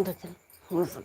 देखिए वो सब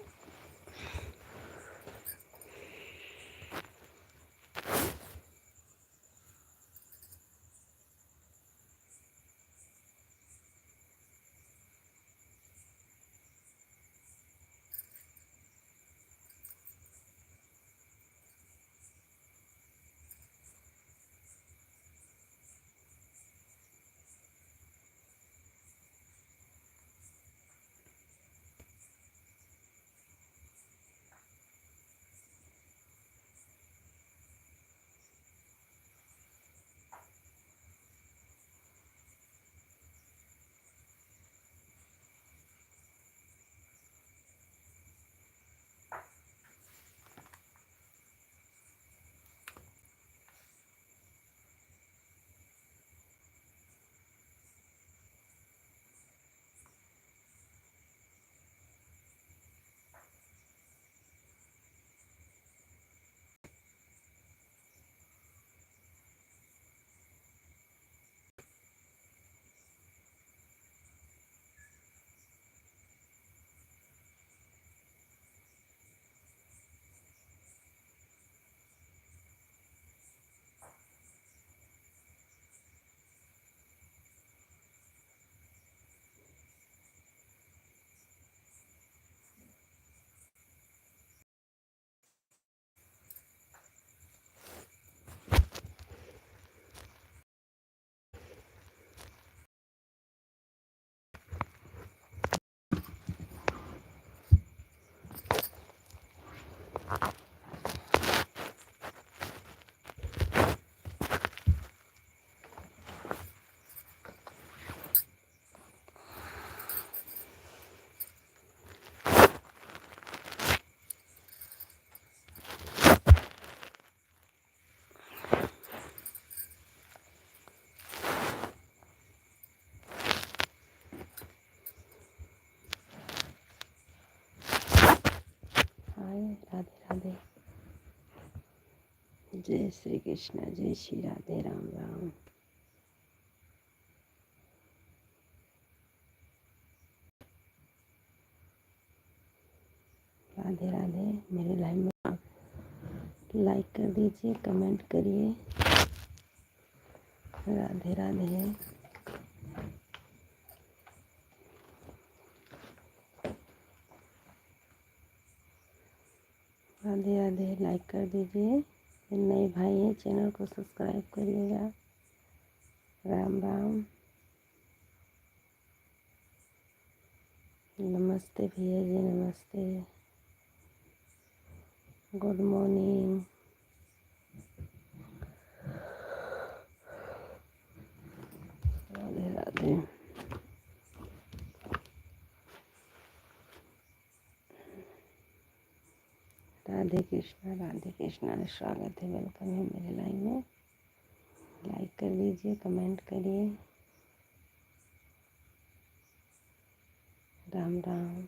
हाय राधे राधे। जय श्री कृष्ण, जय श्री राधे, राम राम। राधे राधे। मेरे लाइव में आप लाइक कर दीजिए, कमेंट करिए। राधे राधे। राधे राधे, लाइक कर दीजिए। नए भाई हैं चैनल को सब्सक्राइब करिएगा। राम राम। नमस्ते भैया जी, नमस्ते। Good morning. राधे राधे। राधे कृष्णा, राधे कृष्णा। स्वागत है, वेलकम है मेरे लाइन में। लाइक कर दीजिए, कमेंट करिए। राम राम।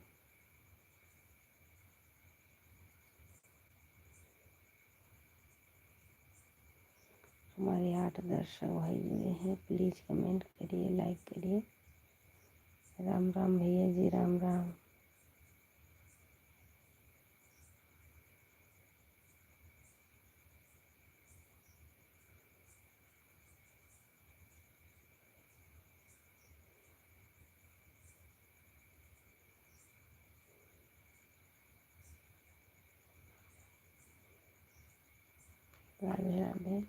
हमारे 8 दर्शक भाई जुड़े हैं, प्लीज़ कमेंट करिए, लाइक करिए। राम राम भैया जी, राम राम। राधे राधे।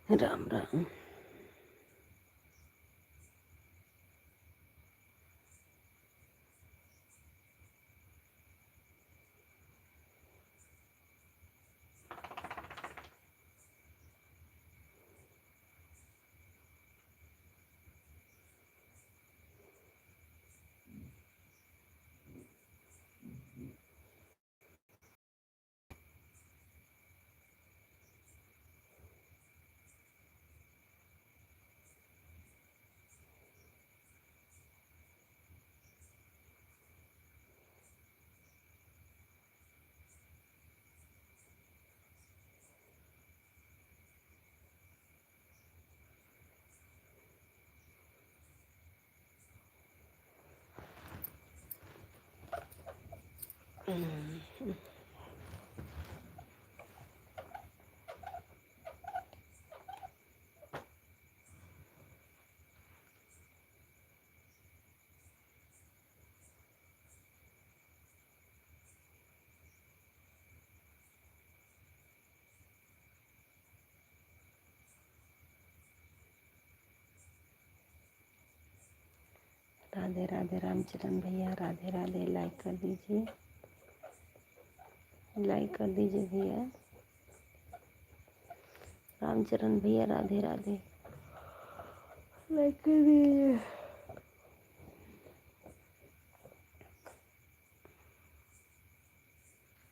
राम राम। राधे राधे रामचरण भैया, राधे राधे। लाइक कर दीजिए, लाइक कर दीजिए भैया। रामचरण भैया राधे राधे, लाइक कर दीजिए।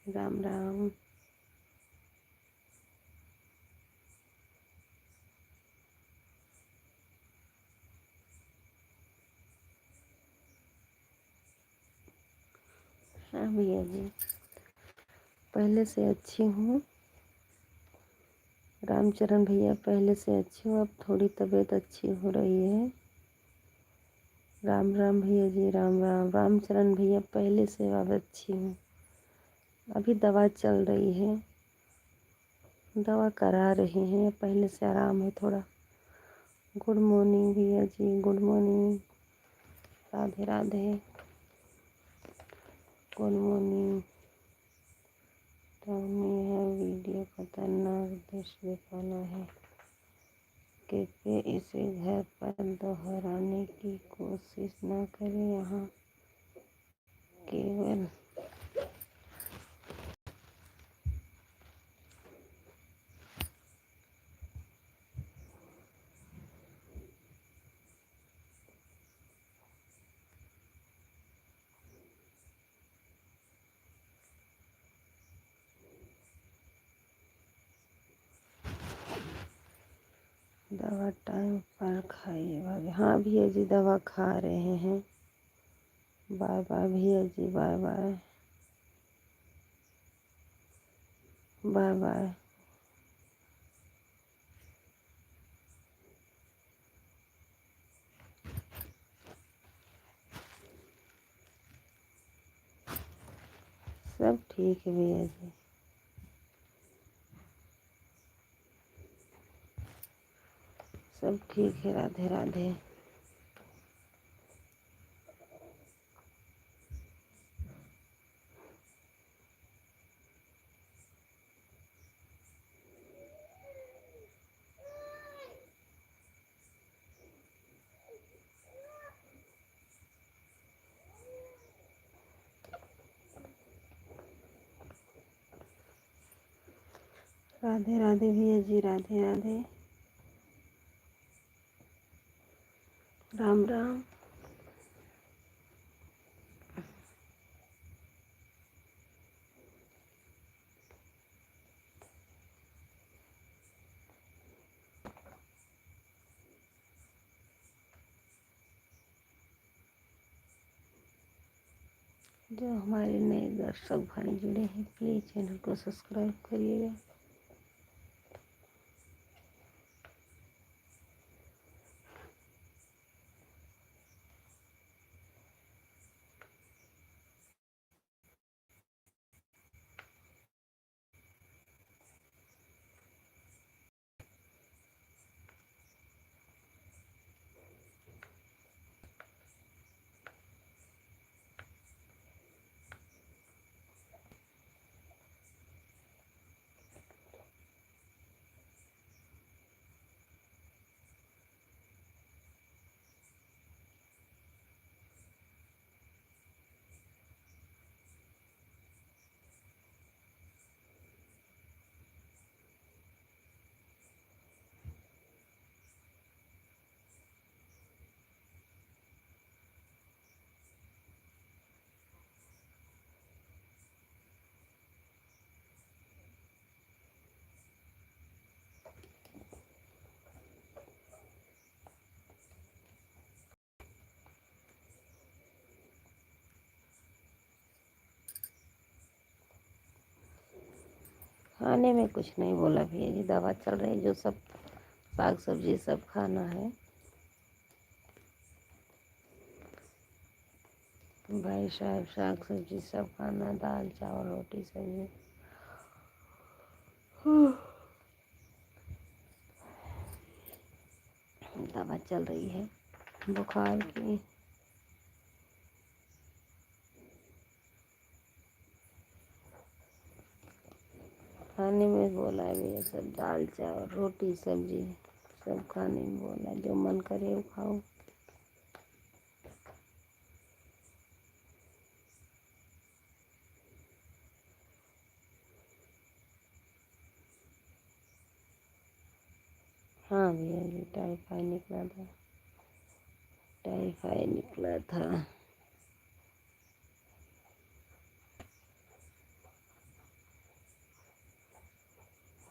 राम राम। हाँ भैया जी, पहले से अच्छी हूँ। रामचरण भैया पहले से अच्छी हूँ, अब थोड़ी तबीयत अच्छी हो रही है। राम राम भैया जी, राम राम। रामचरण भैया पहले से अब अच्छी हूँ, अभी दवा चल रही है, दवा करा रहे हैं, पहले से आराम है थोड़ा। गुड मॉर्निंग भैया जी, good morning. Radhe Radhe, good morning. Tommy है वीडियो खतरनाक दृश्य दिखाना है, कृपया इसे घर पर दोहराने की कोशिश न करें। यहाँ केवल दवा टाइम पर खाइए। हाँ भैया जी, दवा खा रहे हैं। बाय बाय भैया जी, बाय बाय, बाय बाय। सब ठीक है भैया जी, सब ठीक है। राधे राधे। राधे राधे भैया जी, राधे राधे। राम राम। जो हमारे नए दर्शक भाई जुड़े हैं, प्लीज़ चैनल को सब्सक्राइब करिएगा। खाने में कुछ नहीं बोला भैया जी, दवा चल रही, जो सब साग सब्जी सब खाना है। भाई साहब साग सब्जी सब खाना, दाल चावल रोटी सब्जी। दवा चल रही है बुखार की। खाने में बोला है भैया सब दाल चावल रोटी सब्जी सब खाने में बोला है, जो मन करे वो खाओ। हाँ भैया जी, टाइफाइड निकला था, टाइफाइड निकला था।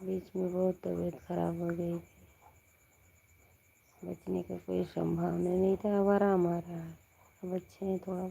बीच में बहुत तबीयत खराब हो गई थी, बचने का कोई संभावना नहीं था। अब आराम आ रहा है, अब अच्छे हैं थोड़ा।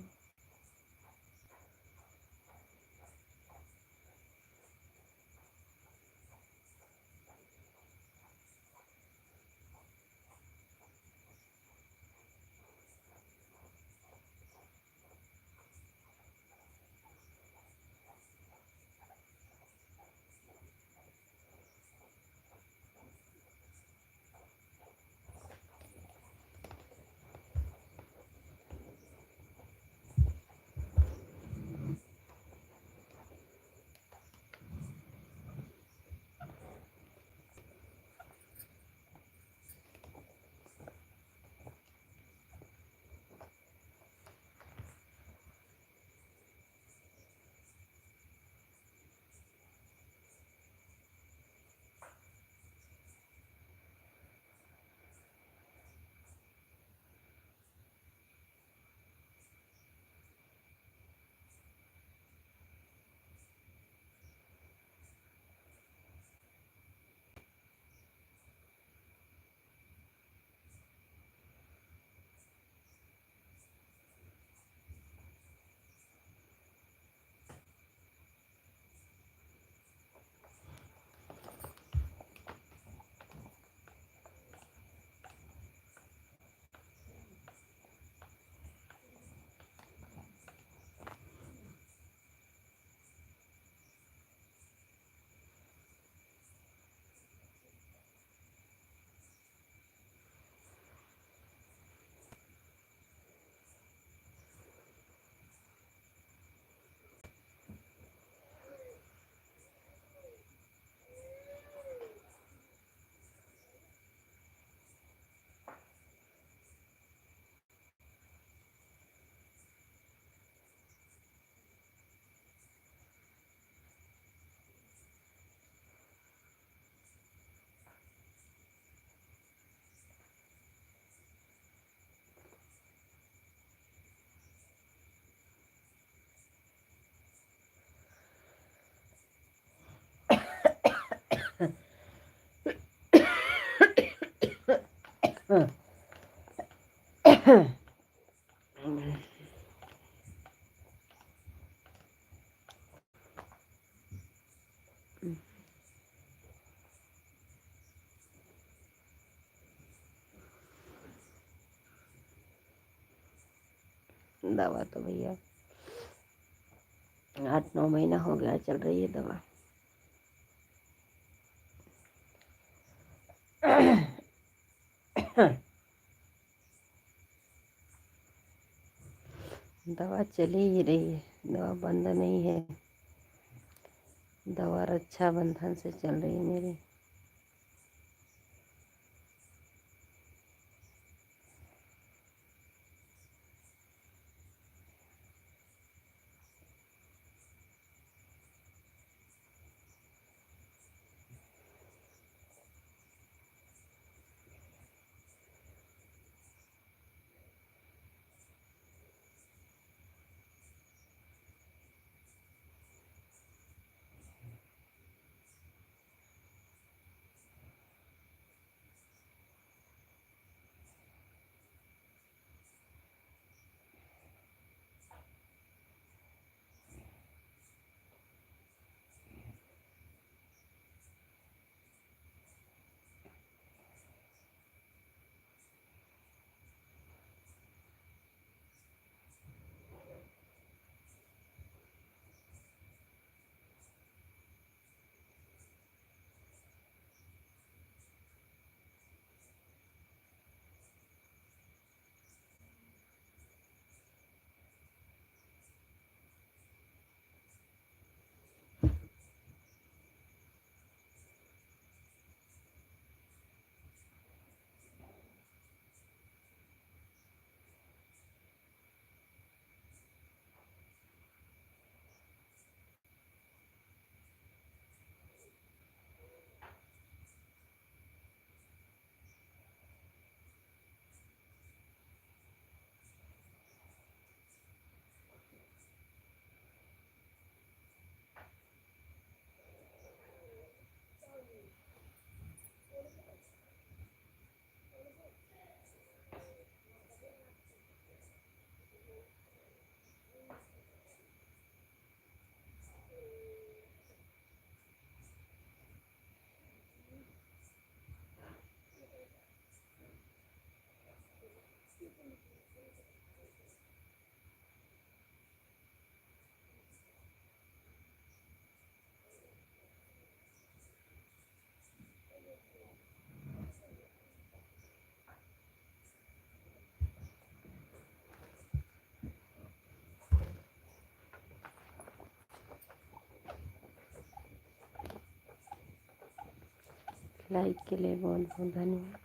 दवा तो भैया 8-9 महीना हो गया चल रही है दवा। दवा चली ही रही है, दवा बंद नहीं है, दवा रक्षाबंधन से चल रही है मेरी। लाइक के लिए बहुत बहुत धन्यवाद।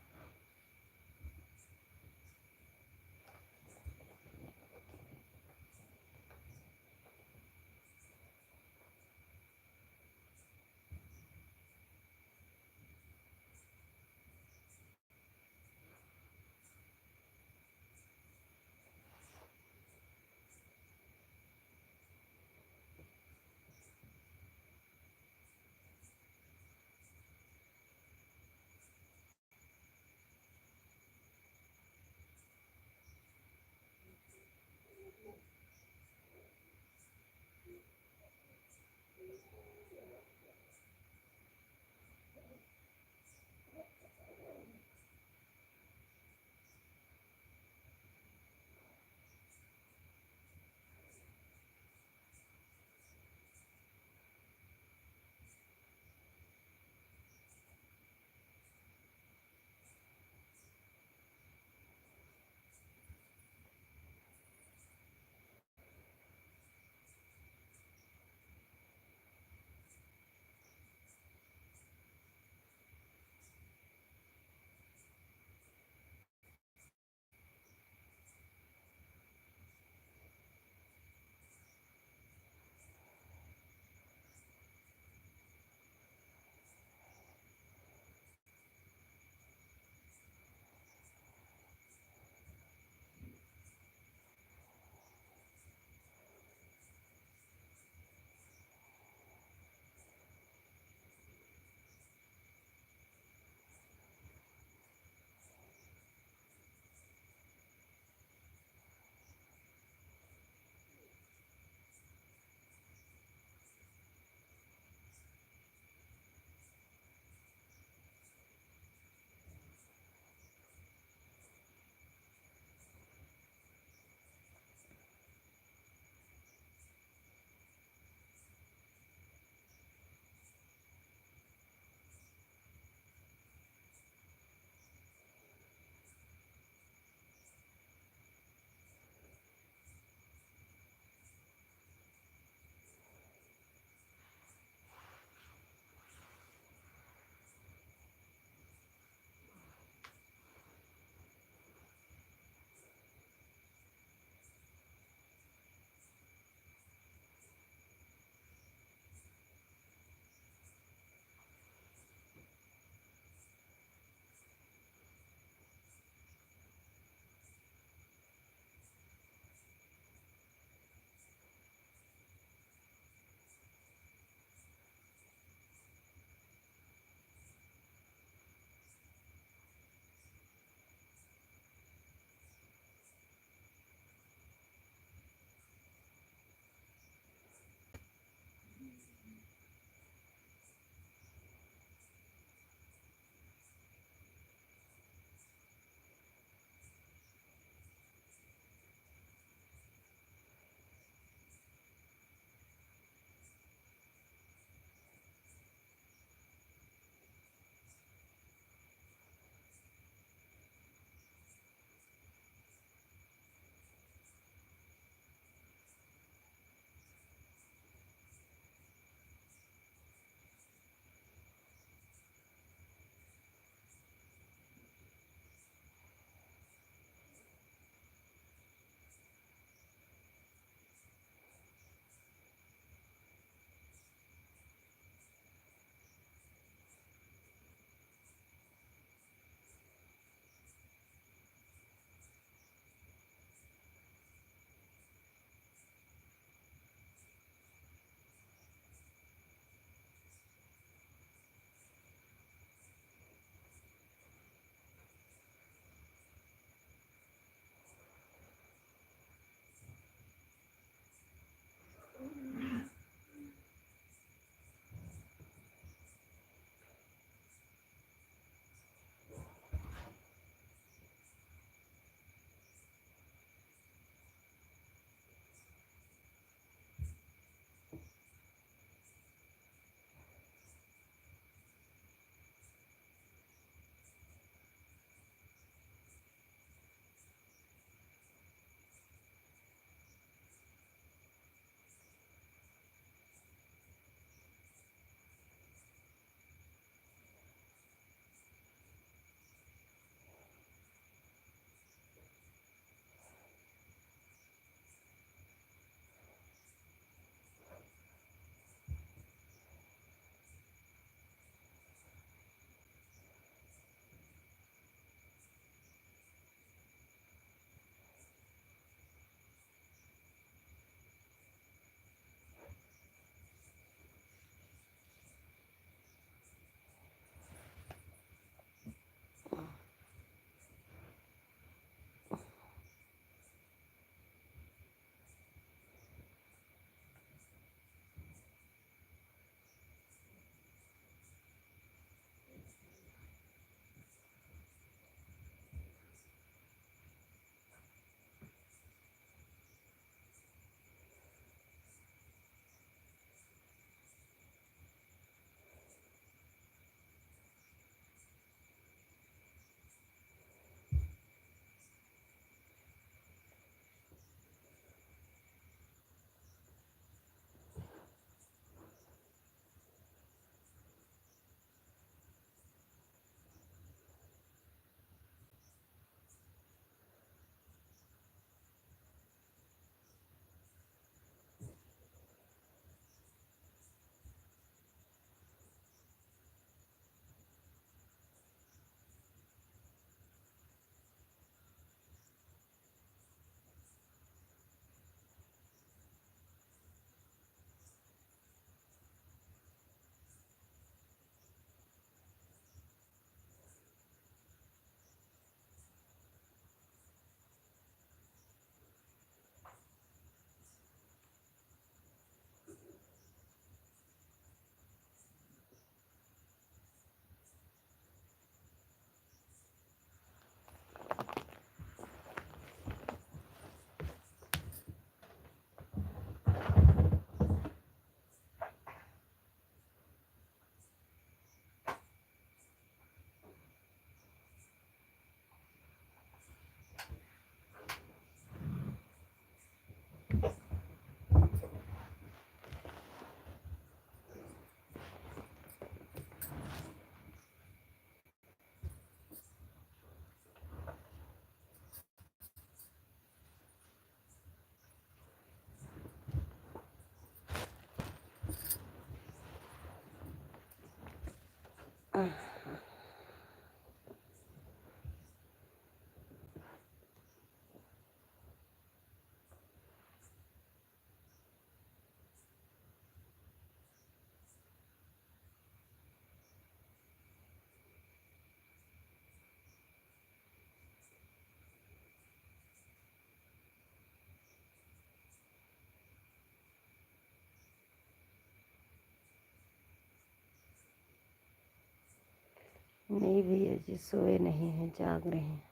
नहीं भैया जी, सोए नहीं हैं, जाग रहे हैं,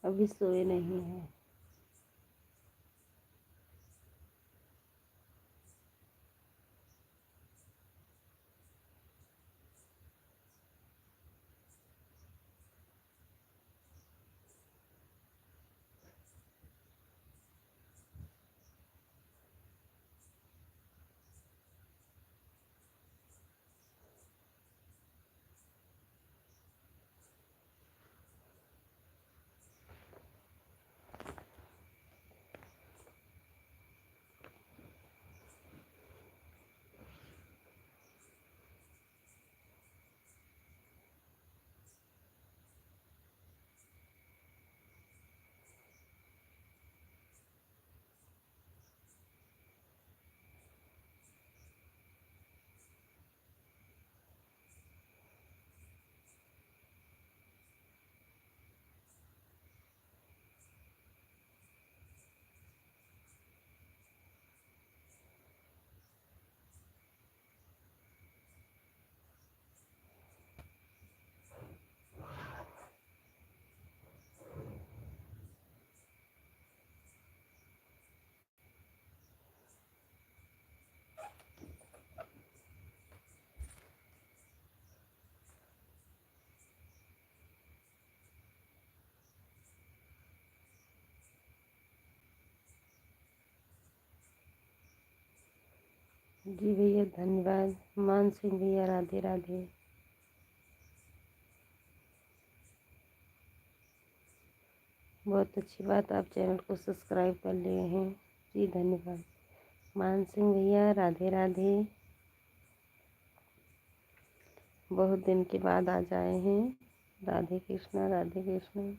अभी सोए नहीं हैं। जी भैया धन्यवाद। मान सिंह भैया राधे राधे। बहुत अच्छी बात, आप चैनल को सब्सक्राइब कर लिए हैं। जी धन्यवाद। मान सिंह भैया राधे राधे। बहुत दिन के बाद आज आए हैं। राधे कृष्णा राधे कृष्णा।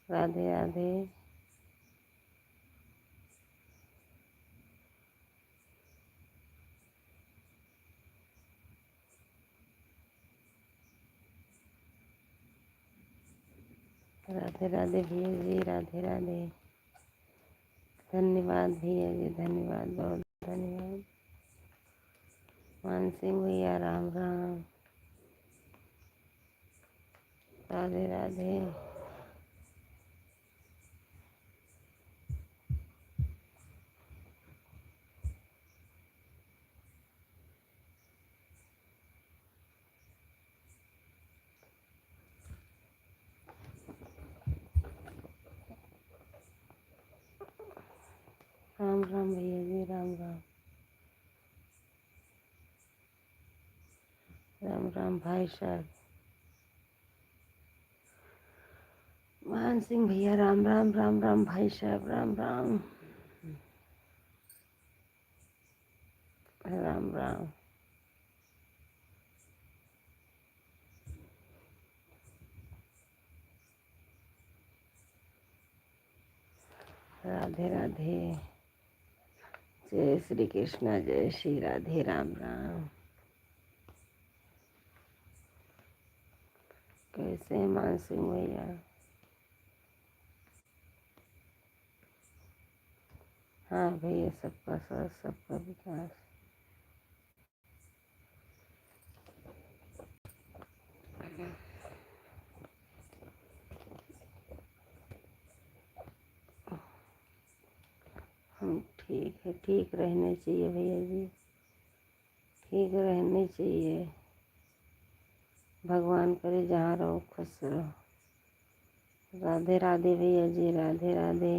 राधे राधे। राधे राधे भैया जी, राधे राधे। धन्यवाद भैया जी, धन्यवाद, बहुत धन्यवाद। मान सिंह भैया राम राम। राधे राधे। राम राम भैया जी, राम राम। राम राम भाई साहब। मान सिंह भैया राम राम, राम राम भाई साहब, राम राम। राम राम। राधे राधे। जय श्री कृष्णा, जय श्री राधे, राम राम। कैसे हैं मान सिंह भैया? हाँ भैया, सबका साथ सबका विकास। हम ठीक है, ठीक रहने चाहिए भैया जी, ठीक रहने चाहिए। भगवान करे जहाँ रहो खुश रहो। राधे राधे भैया जी, राधे राधे।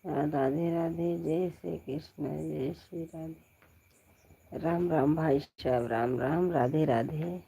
राधे राधे। जय श्री कृष्ण, जय श्री राधे। राम राम भाई साहब, राम राम, राधे राधे।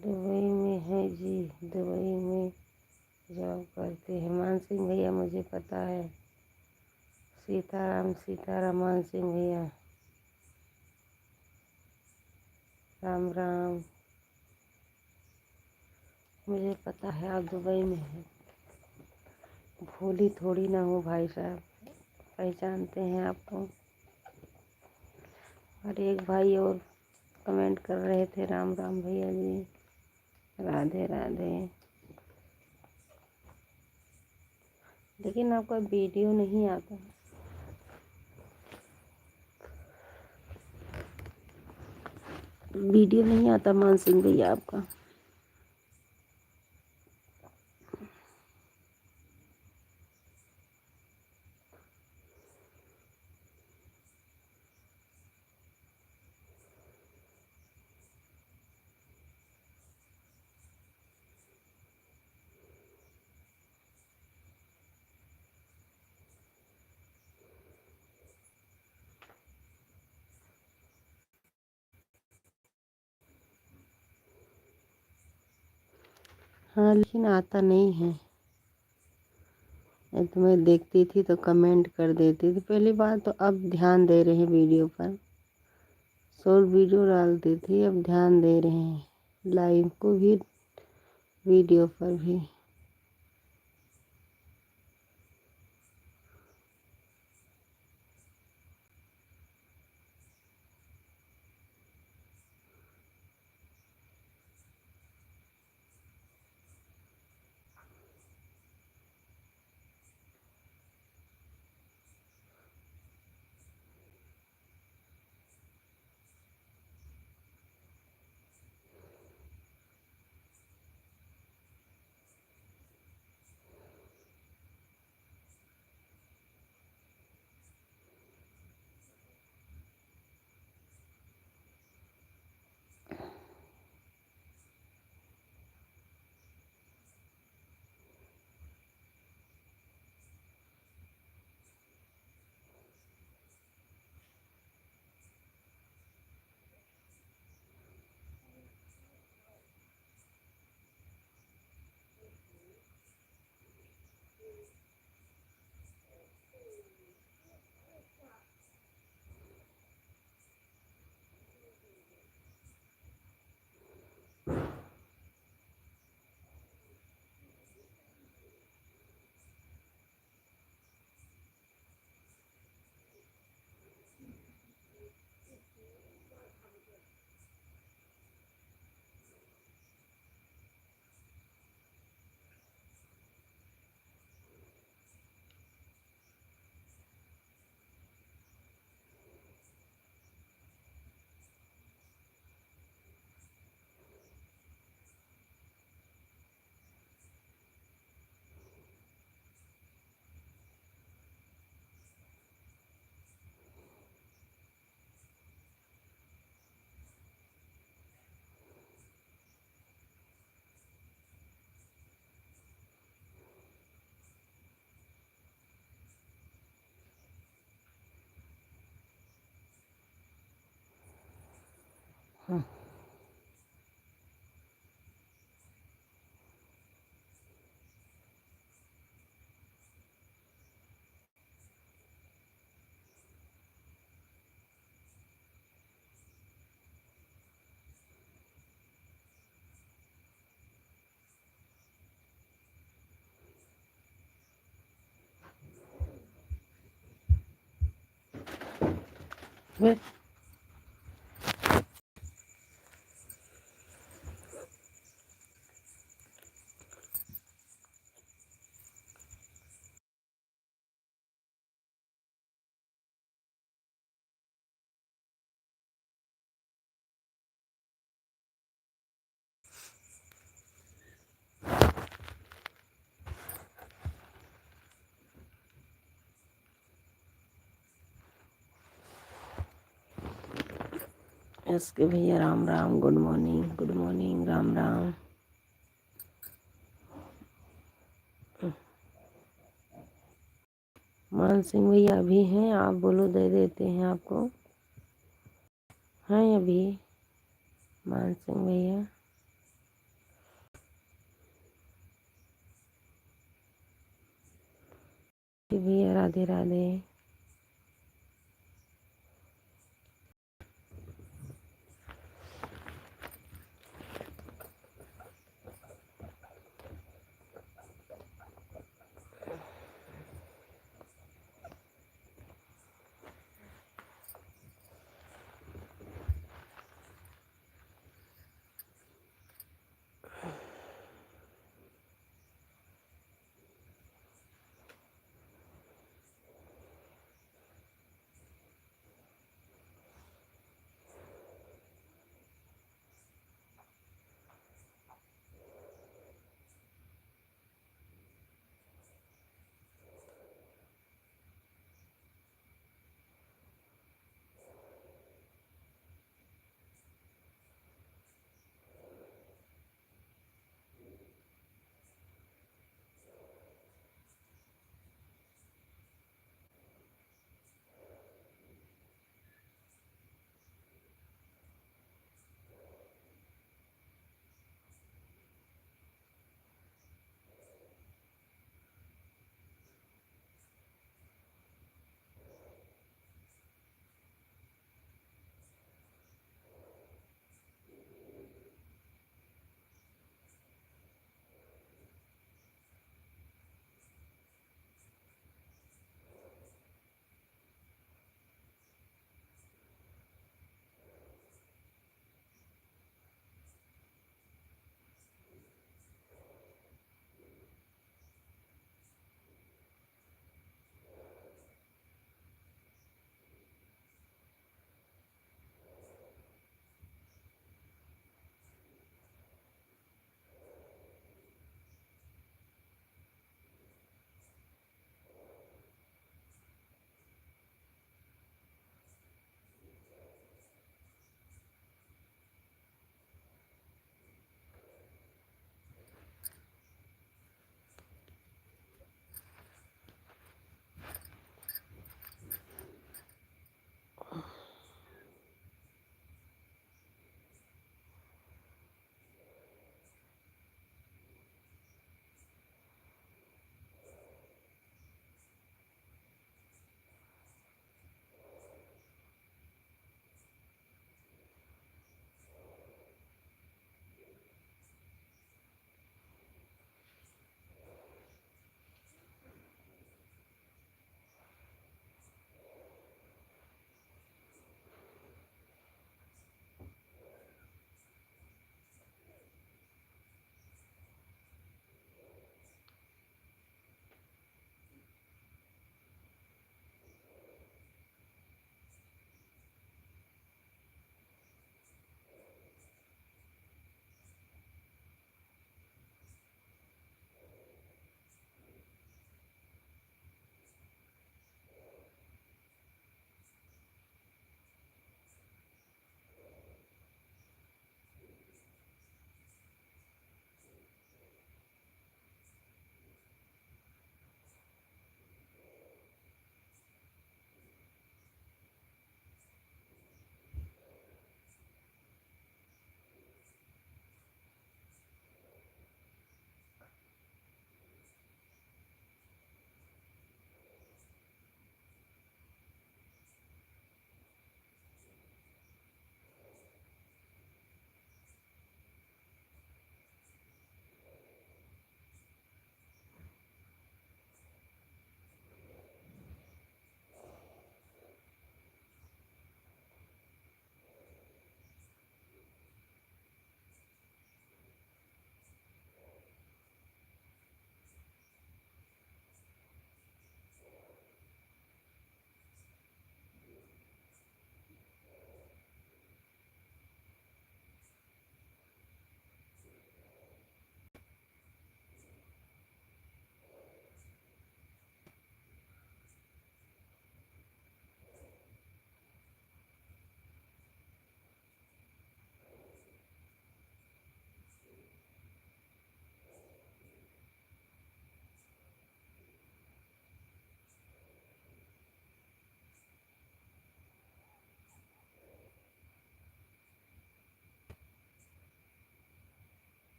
दुबई में है जी, दुबई में जॉब करते हैं। मान सिंह भैया मुझे पता है। सीताराम सीताराम मान सिंह भैया, राम राम। मुझे पता है आप दुबई में हैं, भोली थोड़ी ना हो भाई साहब, पहचानते हैं आपको। और एक भाई और कमेंट कर रहे थे, राम राम भैया जी, राधे राधे। लेकिन आपका वीडियो नहीं आता, वीडियो नहीं आता मान सिंह भैया आपका। हाँ लेकिन आता नहीं है। ये तो मैं देखती थी तो कमेंट कर देती थी पहली बार, तो अब ध्यान दे रहे हैं वीडियो पर। शॉर्ट वीडियो डालती थी, अब ध्यान दे रहे हैं लाइव को भी, वीडियो पर भी। हाँ। वे- इसके भैया Ram Ram, good morning, good morning, Ram Ram. मान सिंह भैया अभी हैं, आप बोलो दे देते हैं आपको। हैं अभी मान सिंह भैया? जी भैया, राधे राधे।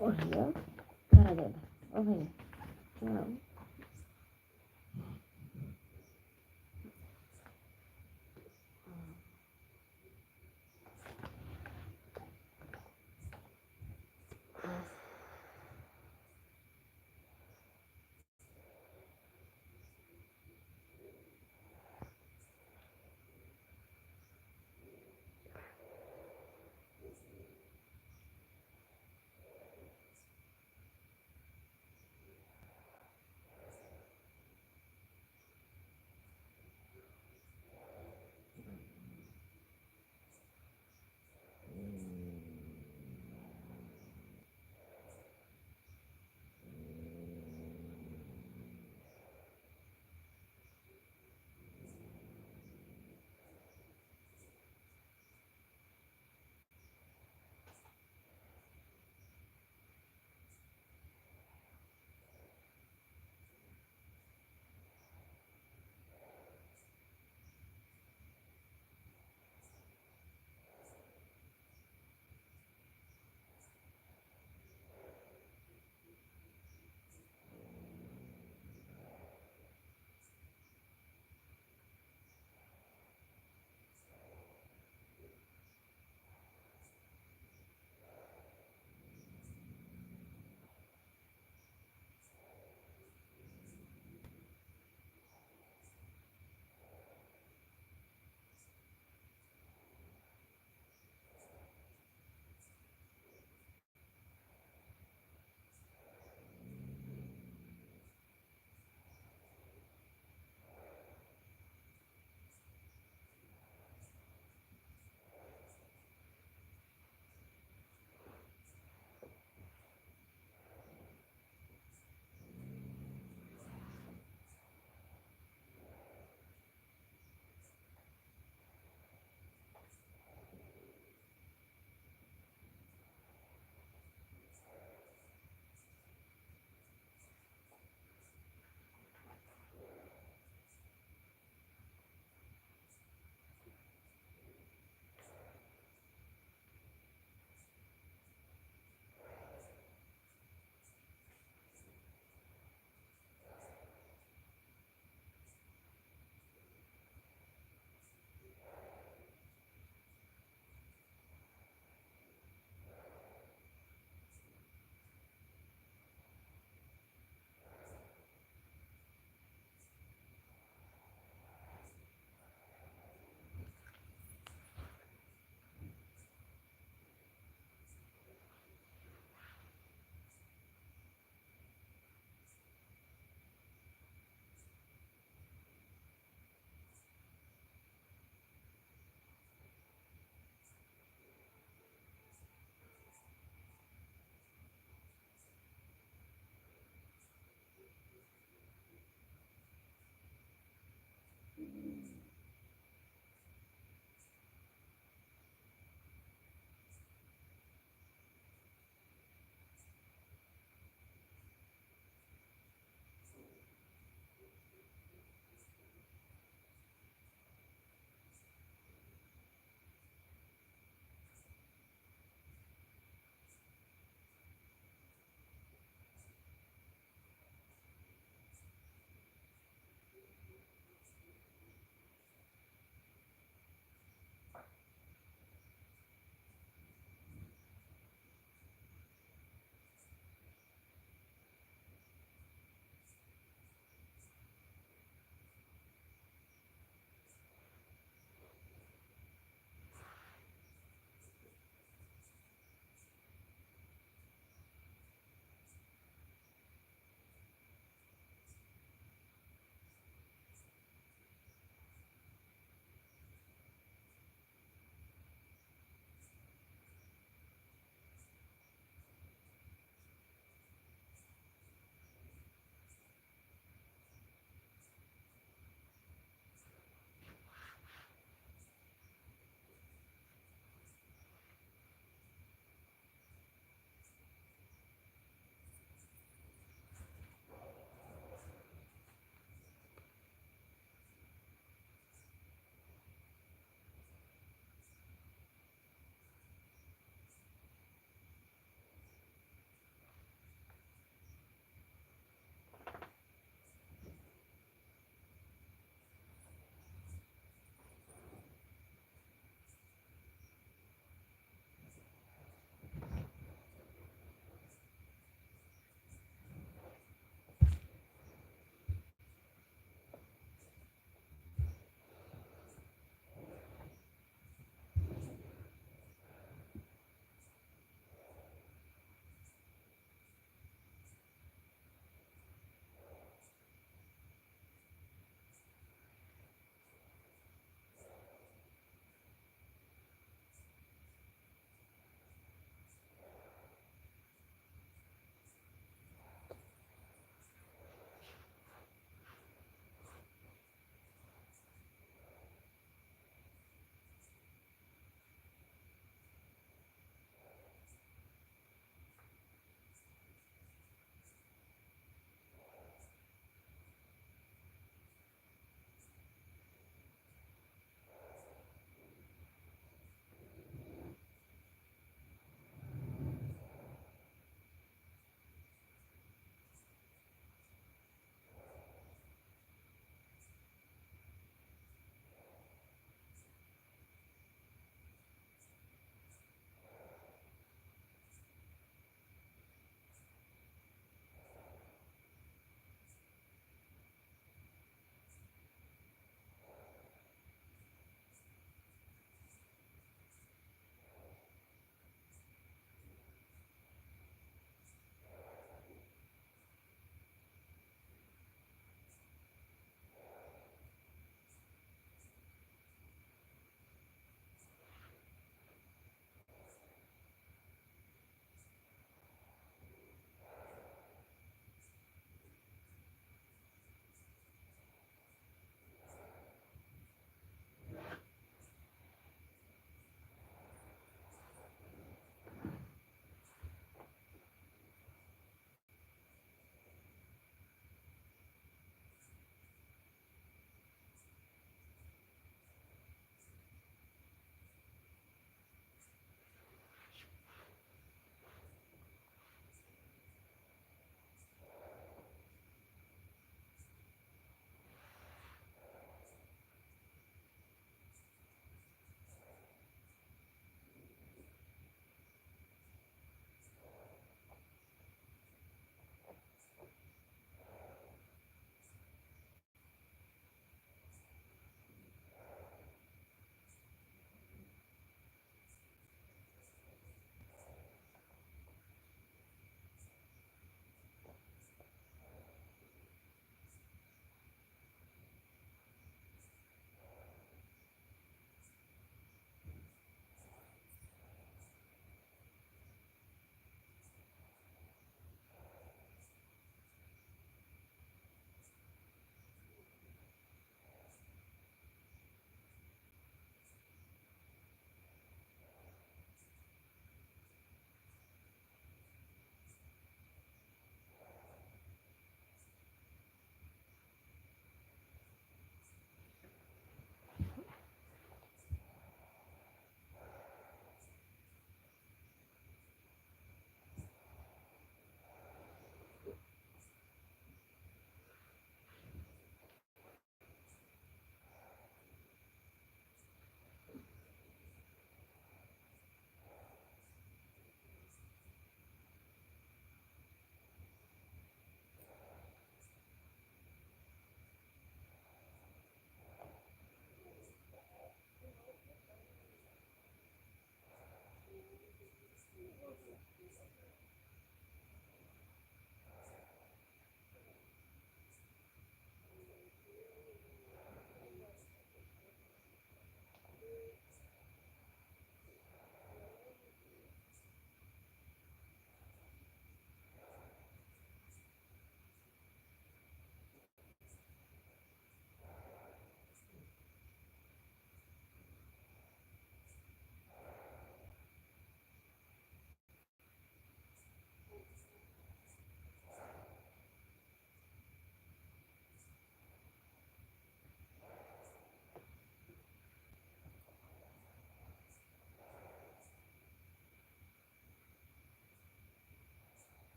ओ भैया कहाँ गए? ओ भैया क्यों?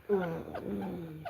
हम्म।